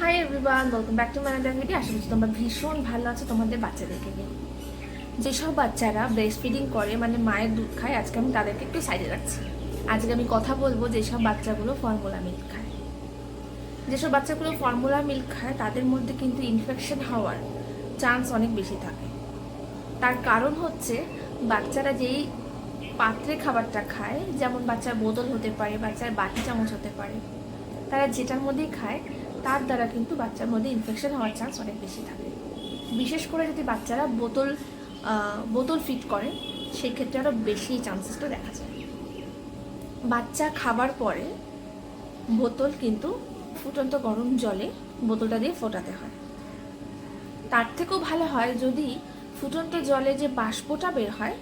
High everyone, welcome back to my another video. আশা করছি তোমরা ভীষণ ভালো আছো তোমাদের বাচ্চাদেরকে নিয়ে। যেসব বাচ্চারা ব্রেস্ট ফিডিং করে, মানে মায়ের দুধ খায়, আজকে আমি তাদেরকে একটু সাইডে রাখছি। আজকে আমি কথা বলবো যেসব বাচ্চাগুলো ফর্মুলা মিল্ক খায়। যেসব বাচ্চাগুলো ফর্মুলা মিল্ক খায় তাদের মধ্যে কিন্তু ইনফেকশন হওয়ার চান্স অনেক বেশি থাকে। তার কারণ হচ্ছে বাচ্চারা যেই পাত্রে খাবারটা খায়, যেমন বাচ্চার বোতল হতে পারে, বাচ্চার বাটি চামচ হতে পারে, তারা যেটার মধ্যেই খায় তার দ্বারা কিন্তু বাচ্চার মধ্যে ইনফেকশন হওয়ার চান্স অনেক বেশি থাকে। বিশেষ করে যদি বাচ্চারা বোতল ফিট করে, সেই ক্ষেত্রে আরও বেশি চান্সেসটা দেখা যায়। বাচ্চা খাবার পরে বোতল কিন্তু ফুটন্ত গরম জলে বোতলটা দিয়ে ফোটাতে হয়। তার থেকেও ভালো হয় যদি ফুটন্ত জলে যে বাষ্পটা বের হয়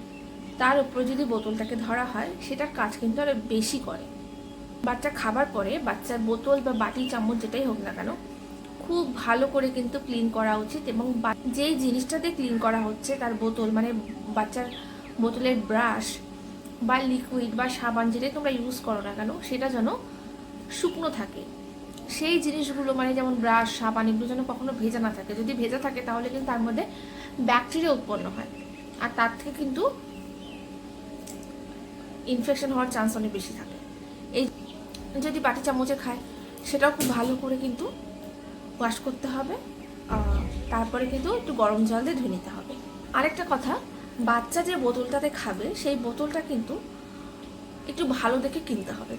তার উপরে যদি বোতলটাকে ধরা হয়, সেটার কাজ কিন্তু আরও বেশি করে। বাচ্চা খাবার পরে বাচ্চার বোতল বা বাটি চামচ যেটাই হোক না কেন, খুব ভালো করে কিন্তু ক্লিন করা উচিত। এবং যেই জিনিসটা দিয়ে ক্লিন করা হচ্ছে তার বোতল, মানে বাচ্চার বোতলের ব্রাশ বা লিকুইড বা সাবান যেটাই তোমরা ইউজ করো না কেন, সেটা যেন শুকনো থাকে। সেই জিনিসগুলো, মানে যেমন ব্রাশ, সাবান, এগুলো যেন কখনো ভেজা না থাকে। যদি ভেজা থাকে তাহলে কিন্তু তার মধ্যে ব্যাকটেরিয়া উৎপন্ন হয়, আর তার থেকে কিন্তু ইনফেকশন হওয়ার চান্স অনেক বেশি থাকে। এই যদি বাটি চামচে খায়, সেটাও খুব ভালো করে কিন্তু ওয়াশ করতে হবে। তারপরে কিন্তু একটু গরম জল দিয়ে ধুয়ে নিতে হবে। আরেকটা কথা, বাচ্চা যে বোতলটাতে খাবে সেই বোতলটা কিন্তু একটু ভালো দেখে কিনতে হবে।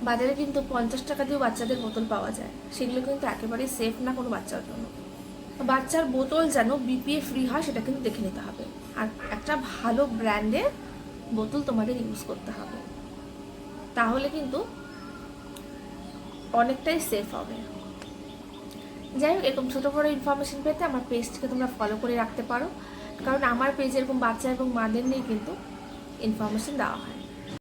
বাজারে কিন্তু 50 টাকা দিয়েও বাচ্চাদের বোতল পাওয়া যায়, সেগুলো কিন্তু একেবারেই সেফ না কোনো বাচ্চার জন্য। বাচ্চার বোতল যেন বিপিএ ফ্রি হয় সেটা কিন্তু দেখে নিতে হবে। আর একটা ভালো ব্র্যান্ডের বোতল তোমাদের ইউজ করতে হবে, তাহলে কিন্তু অনেকটাই সেফ হবে। যাই হোক, এরকম ছোটো বড়ো ইনফরমেশন পেতে আমার পেজটিকে তোমরা ফলো করে রাখতে পারো, কারণ আমার পেজে এরকম বাচ্চা এবং মাদের নিয়ে কিন্তু ইনফরমেশন দেওয়া হয়।